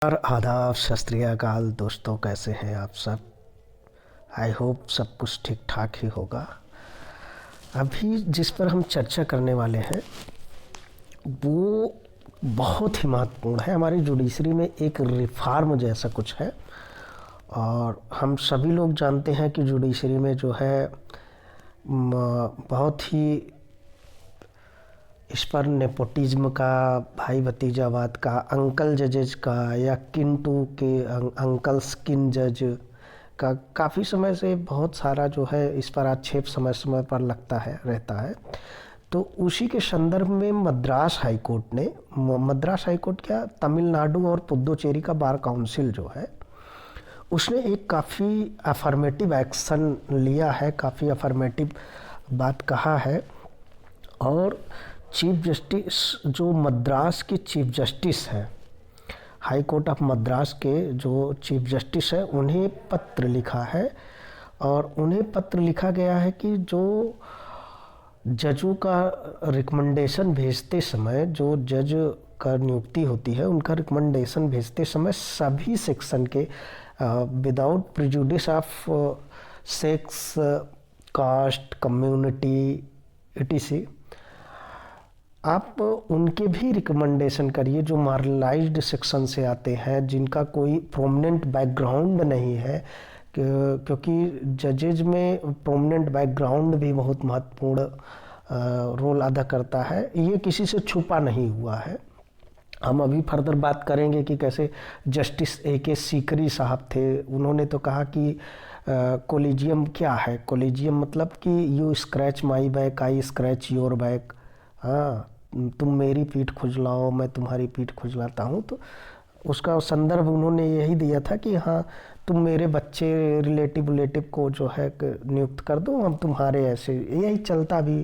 और आदाब, सत श्री अकाल दोस्तों, कैसे हैं आप सब। आई होप सब कुछ ठीक ठाक ही होगा। अभी जिस पर हम चर्चा करने वाले हैं वो बहुत ही महत्वपूर्ण है। हमारी जुडिशरी में एक रिफॉर्म जैसा कुछ है और हम सभी लोग जानते हैं कि जुडिशरी में जो है बहुत ही इस पर नेपोटिज्म का, भाई भतीजावाद का, अंकल जजेज का या किन टू के अंकल्स किन जज का काफ़ी समय से बहुत सारा जो है इस पर आक्षेप समय समय पर लगता है रहता है। तो उसी के संदर्भ में मद्रास हाईकोर्ट ने, मद्रास हाईकोर्ट क्या, तमिलनाडु और पुद्दुचेरी का बार काउंसिल जो है उसने एक काफ़ी अफर्मेटिव एक्शन लिया है, काफ़ी अफर्मेटिव बात कहा है। और चीफ जस्टिस जो मद्रास के चीफ जस्टिस हैं, हाई कोर्ट ऑफ मद्रास के जो चीफ जस्टिस है, उन्हें पत्र लिखा है और उन्हें पत्र लिखा गया है कि जो जजों का रिकमेंडेशन भेजते समय, जो जज का नियुक्ति होती है उनका रिकमेंडेशन भेजते समय सभी सेक्शन के without prejudice of sex, caste, community etc, आप उनके भी रिकमेंडेशन करिए जो मार्जिनलाइज्ड सेक्शन से आते हैं, जिनका कोई प्रोमिनेंट बैकग्राउंड नहीं है, क्योंकि जजेज में प्रोमिनेंट बैकग्राउंड भी बहुत महत्वपूर्ण रोल अदा करता है। ये किसी से छुपा नहीं हुआ है। हम अभी फर्दर बात करेंगे कि कैसे जस्टिस A.K. सीकरी साहब थे, उन्होंने तो कहा कि कोलिजियम क्या है। कोलिजियम मतलब कि you scratch my back, I scratch your back. हाँ, तुम मेरी पीठ खुजलाओ, मैं तुम्हारी पीठ खुजलाता हूँ। तो उसका संदर्भ उन्होंने यही दिया था कि हाँ, तुम मेरे बच्चे रिलेटिव को जो है नियुक्त कर दो, हम तुम्हारे ऐसे, यही चलता भी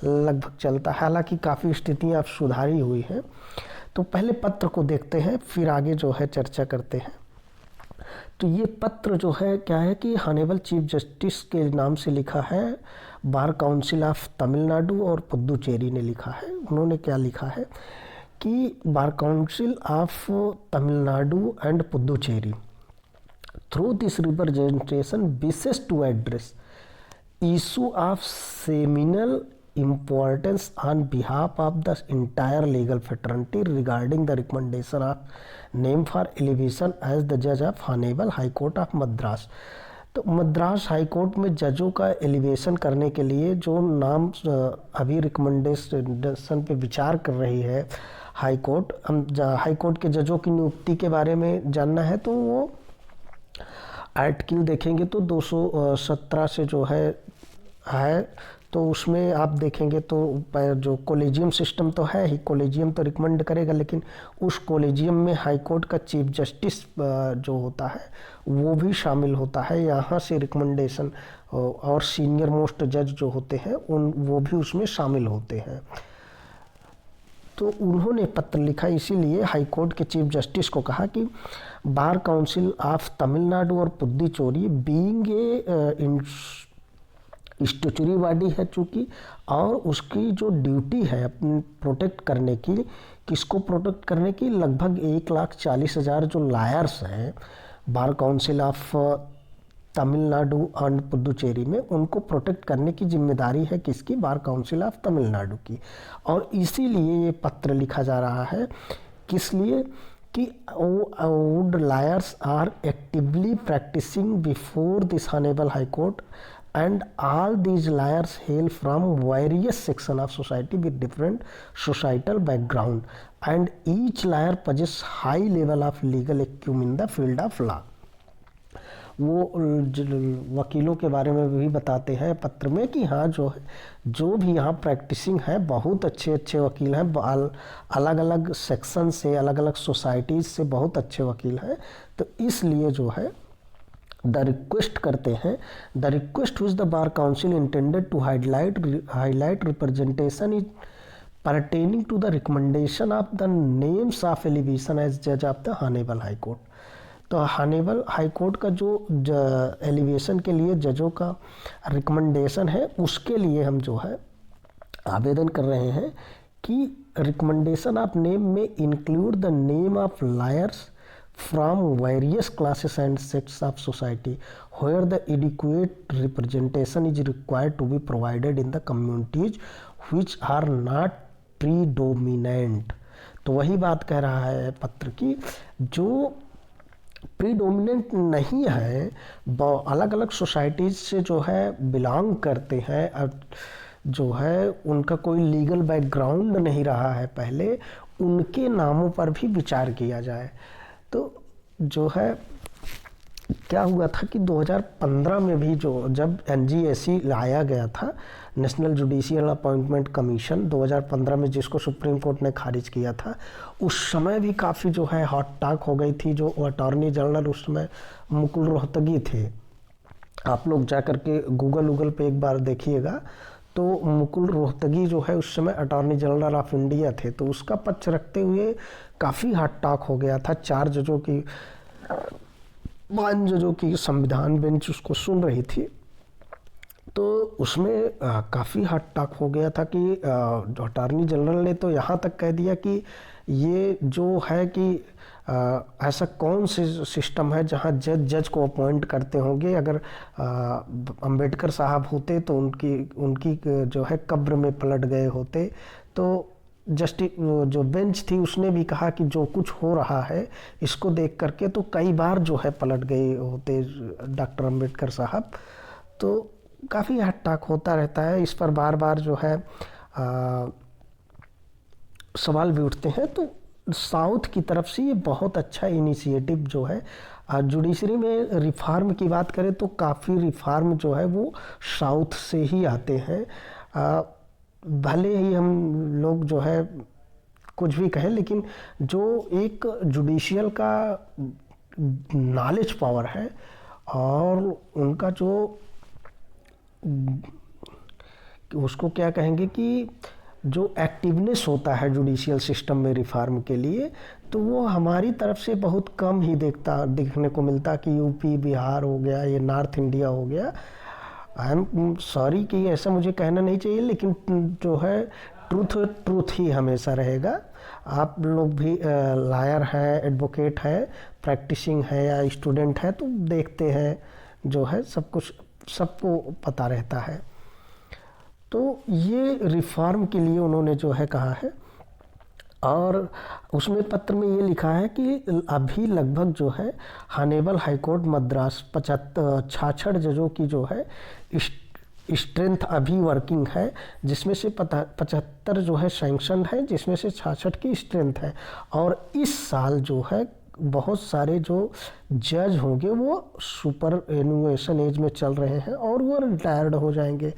लगभग चलता। हालांकि काफ़ी स्थितियाँ अब सुधारी हुई हैं। तो पहले पत्र को देखते हैं, फिर आगे जो है चर्चा करते हैं। तो ये पत्र जो है क्या है कि हॉनरेबल चीफ जस्टिस के नाम से लिखा है, बार काउंसिल ऑफ तमिलनाडु और पुद्दुचेरी ने लिखा है। उन्होंने क्या लिखा है कि bar council of Tamil Nadu and Puducherry through this representation wishes to address issue of seminal importance on behalf of the entire legal fraternity regarding the recommendation of name for elevation as the judge of Honorable High Court of Madras। तो Madras high court में जजों का elevation करने के लिए जो नाम अभी रिकमेंडेशन पे विचार कर रही है हाई कोर्ट, हम हाई कोर्ट के जजों की नियुक्ति के बारे में जानना है तो वो आर्टिकल देखेंगे तो 217 से जो है तो उसमें आप देखेंगे तो जो कोलेजियम सिस्टम तो है ही, कोलेजियम तो रिकमेंड करेगा, लेकिन उस कोलेजियम में हाई कोर्ट का चीफ जस्टिस जो होता है वो भी शामिल होता है। यहाँ से रिकमेंडेशन और सीनियर मोस्ट जज जो होते हैं वो भी उसमें शामिल होते हैं। तो उन्होंने पत्र लिखा, इसीलिए हाई कोर्ट के चीफ जस्टिस को कहा कि बार काउंसिल ऑफ तमिलनाडु और Puducherry being a statutory body है चूँकि, और उसकी जो ड्यूटी है अपनी प्रोटेक्ट करने की, किसको प्रोटेक्ट करने की, लगभग 1,40,000 जो लायर्स हैं बार काउंसिल ऑफ तमिलनाडु और पुद्दुचेरी में, उनको प्रोटेक्ट करने की जिम्मेदारी है किसकी, बार काउंसिल ऑफ तमिलनाडु की। और इसीलिए ये पत्र लिखा जा रहा है, किस लिए कि would lawyers are actively practising before this honourable high court and all these liars hail from various sections of society with different societal background and each liar possesses high level of legal acumen in the field of law। वो वकीलों के बारे में भी बताते हैं पत्र में कि हाँ, जो भी यहाँ प्रैक्टिसिंग है बहुत अच्छे अच्छे वकील हैं, अलग अलग सेक्शन से, अलग अलग सोसाइटीज़ से बहुत अच्छे वकील हैं। तो इसलिए जो है द रिक्वेस्ट करते हैं, the request which the bar council intended to highlight representation is pertaining to the recommendation of the names of elevation as जज of the honourable high court. तो हॉनरेबल हाई कोर्ट का जो elevation के लिए जजों का रिकमेंडेशन है, उसके लिए हम जो है आवेदन कर रहे हैं कि रिकमेंडेशन ऑफ नेम में include the name of lawyers from various classes and sects of society where the adequate representation is required to be provided in the communities which are not predominant। तो वही बात कह रहा है पत्र की, जो प्रीडोमिनेंट नहीं है, अलग अलग सोसाइटीज से जो है बिलोंग करते हैं, जो है उनका कोई लीगल बैकग्राउंड नहीं रहा है पहले, उनके नामों पर भी विचार किया जाए। तो जो है क्या हुआ था कि 2015 में भी जब NGAC लाया गया था, नेशनल जुडिशियल अपॉइंटमेंट कमीशन 2015 में, जिसको सुप्रीम कोर्ट ने खारिज किया था, उस समय भी काफ़ी जो है हॉट टॉक हो गई थी। जो अटॉर्नी जनरल उस समय मुकुल रोहतगी थे, आप लोग जा कर के गूगल पे एक बार देखिएगा, तो मुकुल रोहतगी जो है उस समय अटॉर्नी जनरल ऑफ इंडिया थे। तो उसका पक्ष रखते हुए काफ़ी हॉट टॉक हो गया था। 5 जजों की संविधान बेंच उसको सुन रही थी। तो उसमें काफ़ी हॉट टॉक हो गया था कि अटॉर्नी जनरल ने तो यहाँ तक कह दिया कि ये जो है कि ऐसा कौन से सिस्टम है जहाँ जज को अपॉइंट करते होंगे। अगर अंबेडकर साहब होते तो उनकी जो है कब्र में पलट गए होते। तो जस्टिस जो बेंच थी उसने भी कहा कि जो कुछ हो रहा है इसको देख करके तो कई बार जो है पलट गए होते डॉक्टर अंबेडकर साहब। तो काफ़ी हॉट टॉक होता रहता है, इस पर बार बार जो है सवाल भी उठते हैं। तो साउथ की तरफ से ये बहुत अच्छा इनिशिएटिव जो है, जुडिशरी में रिफॉर्म की बात करें तो काफ़ी रिफॉर्म जो है वो साउथ से ही आते हैं। भले ही हम लोग जो है कुछ भी कहें, लेकिन जो एक जुडिशियल का नॉलेज पावर है और उनका जो उसको क्या कहेंगे कि जो एक्टिवनेस होता है जुडिशियल सिस्टम में रिफॉर्म के लिए, तो वो हमारी तरफ से बहुत कम ही देखने को मिलता कि यूपी बिहार हो गया, ये नॉर्थ इंडिया हो गया। आई एम सॉरी कि ऐसा मुझे कहना नहीं चाहिए, लेकिन जो है ट्रूथ ही हमेशा रहेगा। आप लोग भी लॉयर हैं, एडवोकेट हैं, प्रैक्टिसिंग है या स्टूडेंट है, तो देखते हैं जो है सब कुछ सबको पता रहता है। तो ये रिफॉर्म के लिए उन्होंने जो है कहा है, और उसमें पत्र में ये लिखा है कि अभी लगभग जो है हॉनरेबल हाईकोर्ट मद्रास 66 जजों की जो है स्ट्रेंथ अभी वर्किंग है, जिसमें से 75 जो है सैंक्शन है, जिसमें से 66 की स्ट्रेंथ है। और इस साल जो है बहुत सारे जो जज होंगे वो सुपर एनुएशन एज में चल रहे हैं और वो रिटायर्ड हो जाएंगे।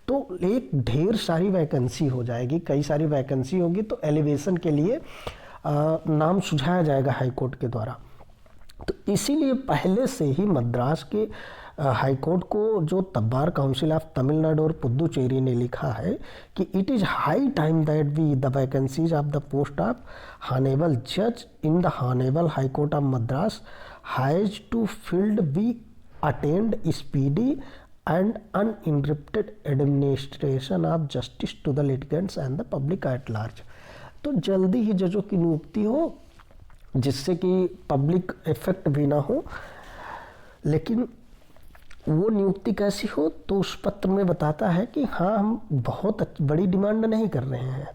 तो एक ढेर सारी वैकेंसी हो जाएगी, कई सारी वैकेंसी होगी। तो एलिवेशन के लिए नाम सुझाया जाएगा हाई कोर्ट के द्वारा। तो इसीलिए पहले से ही मद्रास के हाई कोर्ट को जो बार काउंसिल ऑफ तमिलनाडु और पुदुचेरी ने लिखा है कि it is high time that we the vacancies of the post of honourable जज in the honourable high court of Madras has to filled be attend speedy and uninterrupted administration of justice to the litigants and the public at large। तो जल्दी ही जजों की नियुक्ति हो जिससे कि public effect भी ना हो। लेकिन वो नियुक्ति कैसी हो, तो उस पत्र में बताता है कि हाँ, हम बहुत बड़ी डिमांड नहीं कर रहे हैं,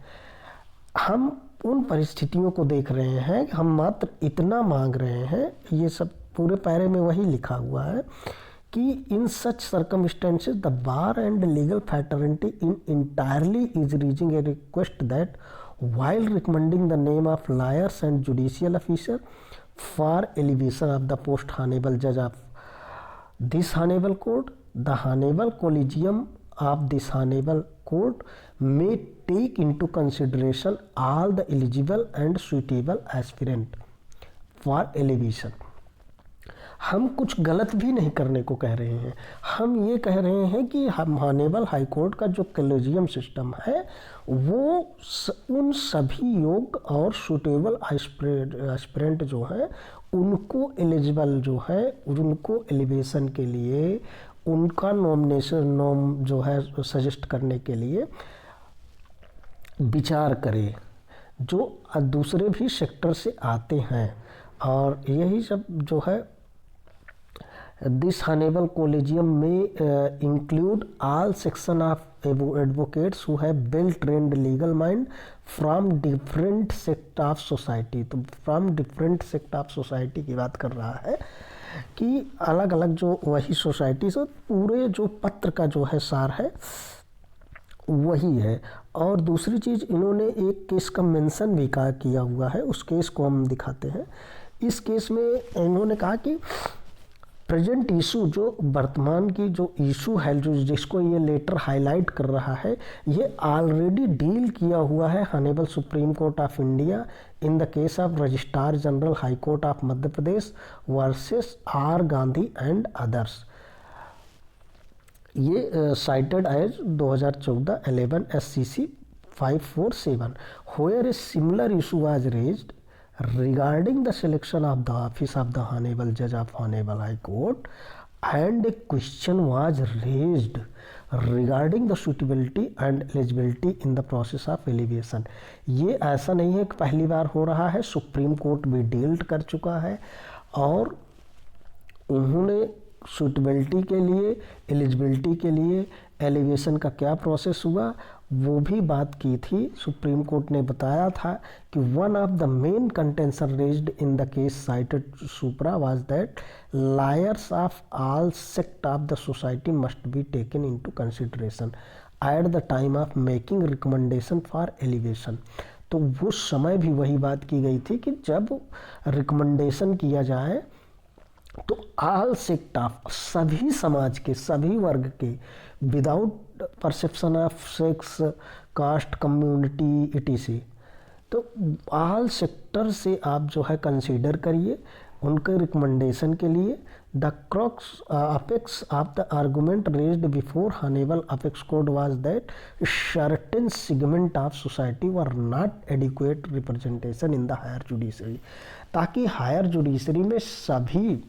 हम उन परिस्थितियों को देख रहे हैं, हम मात्र इतना मांग रहे हैं। ये सब पूरे पैरे में वही लिखा हुआ है कि in such circumstances the bar and legal fraternity in entirely is raising a request that while recommending the name of lawyers and judicial officer for elevation of the post honorable judge of this honorable court, the honorable collegium of this honorable court may take into consideration all the eligible and suitable aspirant for elevation। हम कुछ गलत भी नहीं करने को कह रहे हैं, हम ये कह रहे हैं कि हम हॉनरेबल हाई कोर्ट का जो कॉलेजियम सिस्टम है वो उन सभी योग्य और सूटेबल एस्पिरेंट जो है उनको एलिजिबल जो है, उनको एलिवेशन के लिए, उनका नॉम जो है सजेस्ट करने के लिए विचार करे, जो दूसरे भी सेक्टर से आते हैं। और यही सब जो है दिस हनेबल कॉलेजियम में include all section of advocates who have well trained legal mind from different sect of society. तो from different sect of society की बात कर रहा है कि अलग अलग जो वही सोसाइटी से पूरे जो पत्र का जो है सार है वही है। और दूसरी चीज़ इन्होंने एक केस का मेंशन भी किया हुआ है, उस केस को हम दिखाते हैं। इस केस में इन्होंने कहा कि प्रेजेंट इशू जो वर्तमान की जो इशू है जो जिसको ये लेटर हाईलाइट कर रहा है ये ऑलरेडी डील किया हुआ है honourable supreme court of India in the case of registrar general high court of Madhya Pradesh versus R Gandhi and others. ये cited as 2014-11 SCC 547 where a similar issue was raised regarding the selection of the office of the Honorable Judge of Honorable High Court, and a question was raised regarding the suitability and eligibility in the process of elevation। ये ऐसा नहीं है कि पहली बार हो रहा है, supreme court भी डील कर चुका है और उन्होंने सूटेबिलिटी के लिए एलिजिबिलिटी के लिए एलिवेशन का क्या प्रोसेस हुआ वो भी बात की थी। सुप्रीम कोर्ट ने बताया था कि one of the main contention raised in the case cited supra was that lawyers of all sect of the society must be taken into consideration at the time of making recommendation for elevation. तो उस समय भी वही बात की गई थी कि जब रिकमेंडेशन किया जाए तो ऑल सेक्ट ऑफ सभी समाज के सभी वर्ग के without perception of sex caste community etc। तो ऑल सेक्टर से आप जो है कंसीडर करिए उनके रिकमेंडेशन के लिए। The crux apex of the argument raised before honourable apex court was that certain segment of society were not adequate representation in the higher judiciary. ताकि हायर जुडिशरी में सभी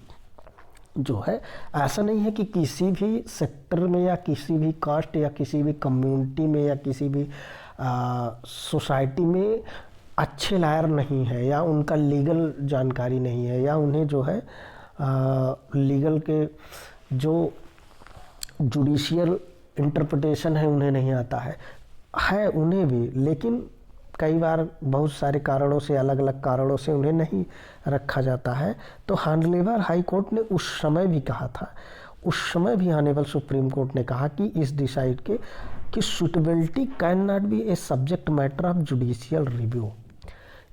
जो है ऐसा नहीं है कि किसी भी सेक्टर में या किसी भी कास्ट या किसी भी कम्युनिटी में या किसी भी सोसाइटी में अच्छे लायर नहीं है या उनका लीगल जानकारी नहीं है या उन्हें जो है लीगल के जो जुडिशियल इंटरप्रिटेशन है उन्हें नहीं आता है उन्हें भी, लेकिन कई बार बहुत सारे कारणों से अलग अलग कारणों से उन्हें नहीं रखा जाता है। तो हॉनरेबल हाई कोर्ट ने उस समय भी कहा था, उस समय भी हॉनरेबल सुप्रीम कोर्ट ने कहा कि इस डिसाइड के कि suitability can not be a subject matter of judicial review.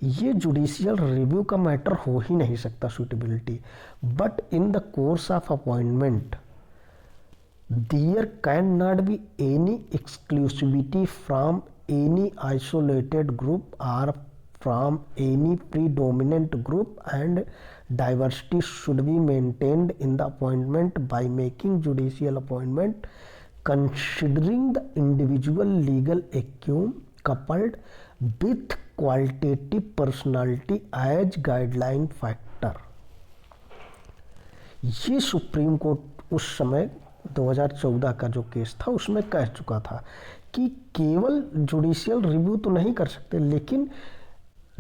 ये जुडिशियल रिव्यू का मैटर हो ही नहीं सकता suitability. But in the course of appointment there can not be any exclusivity from any isolated group or from any predominant group, and diversity should be maintained in the appointment by making judicial appointment considering the individual legal acumen coupled with qualitative personality as guideline factor। ये supreme court उस समय 2014 का जो case था उसमें कह चुका था कि केवल जुडिशियल रिव्यू तो नहीं कर सकते, लेकिन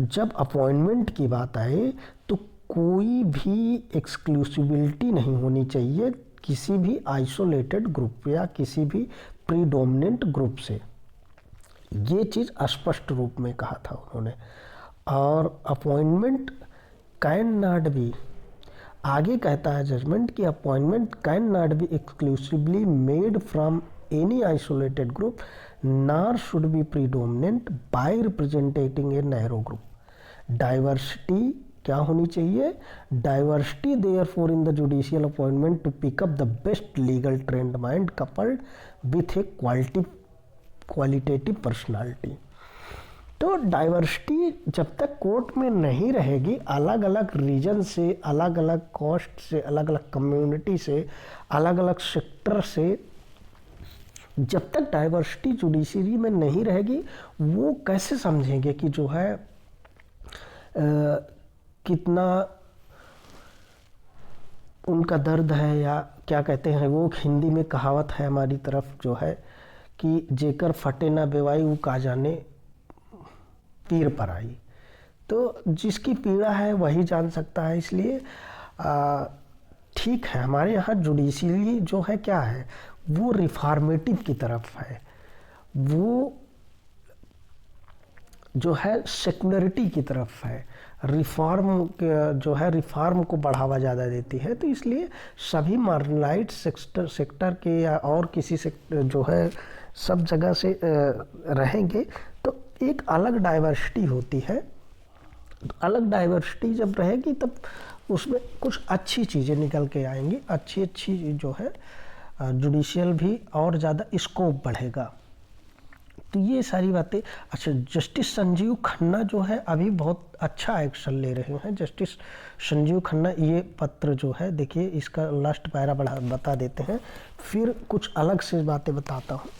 जब अपॉइंटमेंट की बात आए तो कोई भी एक्सक्लूसिविटी नहीं होनी चाहिए किसी भी आइसोलेटेड ग्रुप या किसी भी प्रीडोमिनेंट ग्रुप से। ये चीज़ स्पष्ट रूप में कहा था उन्होंने। और अपॉइंटमेंट कैन नॉट बी, आगे कहता है जजमेंट कि appointment can not B exclusively made from any isolated group nor should be predominant by representing a narrow group। diversity क्या होनी चाहिए? diversity therefore in the judicial appointment to pick up the best legal trained mind coupled with a qualitative personality। तो diversity जब तक court में नहीं रहेगी, अलग अलग रीजन से, अलग अलग कास्ट से, अलग अलग कम्युनिटी से, अलग अलग सेक्टर से, जब तक डाइवर्सिटी जुडिशरी में नहीं रहेगी वो कैसे समझेंगे कि जो है कितना उनका दर्द है, या क्या कहते हैं वो हिंदी में कहावत है हमारी तरफ जो है कि जेकर फटे ना बेवाई वो का जाने पीर पर आई। तो जिसकी पीड़ा है वही जान सकता है। इसलिए ठीक है, हमारे यहाँ जुडिशरी जो है क्या है, वो रिफॉर्मेटिव की तरफ है, वो जो है सेकुलरिटी की तरफ है, रिफॉर्म जो है रिफॉर्म को बढ़ावा ज़्यादा देती है। तो इसलिए सभी मार्जिनलाइज्ड सेक्टर के या और किसी सेक्टर जो है सब जगह से रहेंगे तो एक अलग डाइवर्सिटी होती है। तो अलग डाइवर्सिटी जब रहेगी तब उसमें कुछ अच्छी चीज़ें निकल के आएंगी, अच्छी जो है जुडिशियल भी और ज़्यादा स्कोप बढ़ेगा। तो ये सारी बातें। अच्छा, जस्टिस संजीव खन्ना जो है अभी बहुत अच्छा एक्शन ले रहे हैं। जस्टिस संजीव खन्ना, ये पत्र जो है देखिए, इसका लास्ट पैरा बता देते हैं, फिर कुछ अलग से बातें बताता हूँ।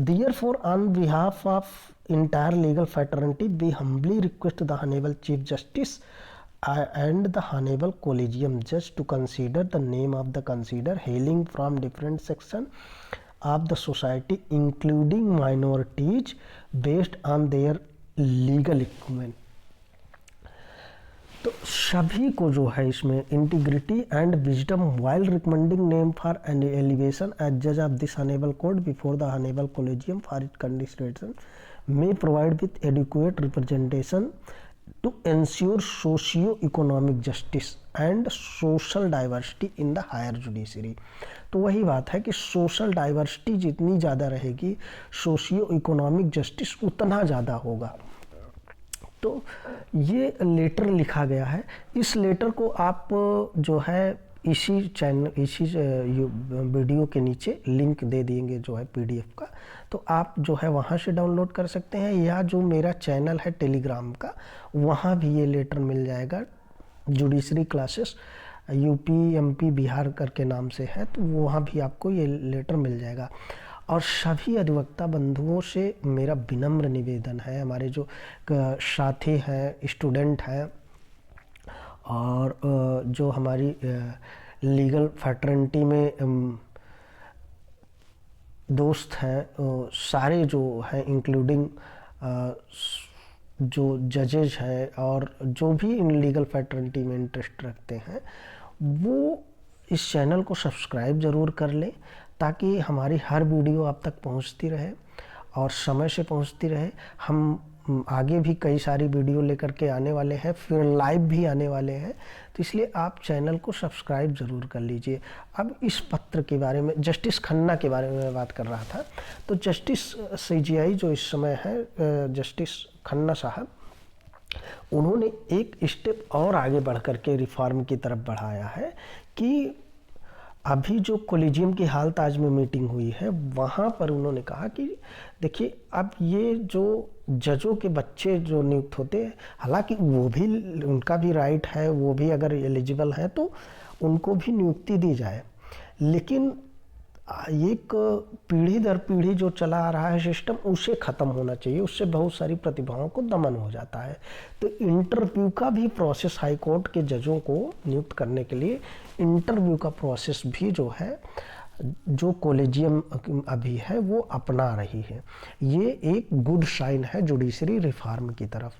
Therefore, on behalf of entire legal fraternity, we humbly request the Honorable Chief Justice and the Honorable Collegium Judge to consider the name of the consider hailing from different section of the society, including minorities, based on their legal equipment. तो सभी को जो है इसमें integrity and wisdom while recommending name for an elevation as जज of this honourable court before the honourable collegium for it consideration may provide with adequate representation to ensure socio-economic justice and social diversity in the higher judiciary। तो वही बात है कि social diversity जितनी ज़्यादा रहेगी, socio economic justice उतना ज़्यादा होगा। तो ये लेटर लिखा गया है। इस लेटर को आप जो है इसी चैनल, इसी वीडियो के नीचे लिंक दे देंगे जो है पीडीएफ का, तो आप जो है वहाँ से डाउनलोड कर सकते हैं, या जो मेरा चैनल है टेलीग्राम का, वहाँ भी ये लेटर मिल जाएगा। Judiciary classes UP MP Bihar करके नाम से है, तो वहाँ भी आपको ये लेटर मिल जाएगा। और सभी अधिवक्ता बंधुओं से मेरा विनम्र निवेदन है, हमारे जो साथी हैं, स्टूडेंट हैं और जो हमारी लीगल फैटर्निटी में दोस्त हैं, सारे जो हैं इंक्लूडिंग जो जजेज हैं और जो भी इन लीगल फैटर्निटी में इंटरेस्ट रखते हैं, वो इस चैनल को सब्सक्राइब ज़रूर कर लें, ताकि हमारी हर वीडियो आप तक पहुंचती रहे और समय से पहुंचती रहे। हम आगे भी कई सारी वीडियो लेकर के आने वाले हैं, फिर लाइव भी आने वाले हैं, तो इसलिए आप चैनल को सब्सक्राइब ज़रूर कर लीजिए। अब इस पत्र के बारे में, जस्टिस खन्ना के बारे में मैं बात कर रहा था, तो जस्टिस सीजीआई जो इस समय है, जस्टिस खन्ना साहब, उन्होंने एक स्टेप और आगे बढ़ कर के रिफॉर्म की तरफ बढ़ाया है कि अभी जो कॉलेजियम की हाल ताज में मीटिंग हुई है, वहाँ पर उन्होंने कहा कि देखिए, अब ये जो जजों के बच्चे जो नियुक्त होते हैं, हालांकि वो भी, उनका भी राइट है, वो भी अगर एलिजिबल है तो उनको भी नियुक्ति दी जाए, लेकिन एक पीढ़ी दर पीढ़ी जो चला आ रहा है सिस्टम, उसे ख़त्म होना चाहिए। उससे बहुत सारी प्रतिभाओं को दमन हो जाता है। तो इंटरव्यू का भी प्रोसेस, हाई कोर्ट के जजों को नियुक्त करने के लिए इंटरव्यू का प्रोसेस भी जो है, जो कॉलेजियम अभी है वो अपना रही है। ये एक गुड साइन है जुडिशरी रिफॉर्म की तरफ।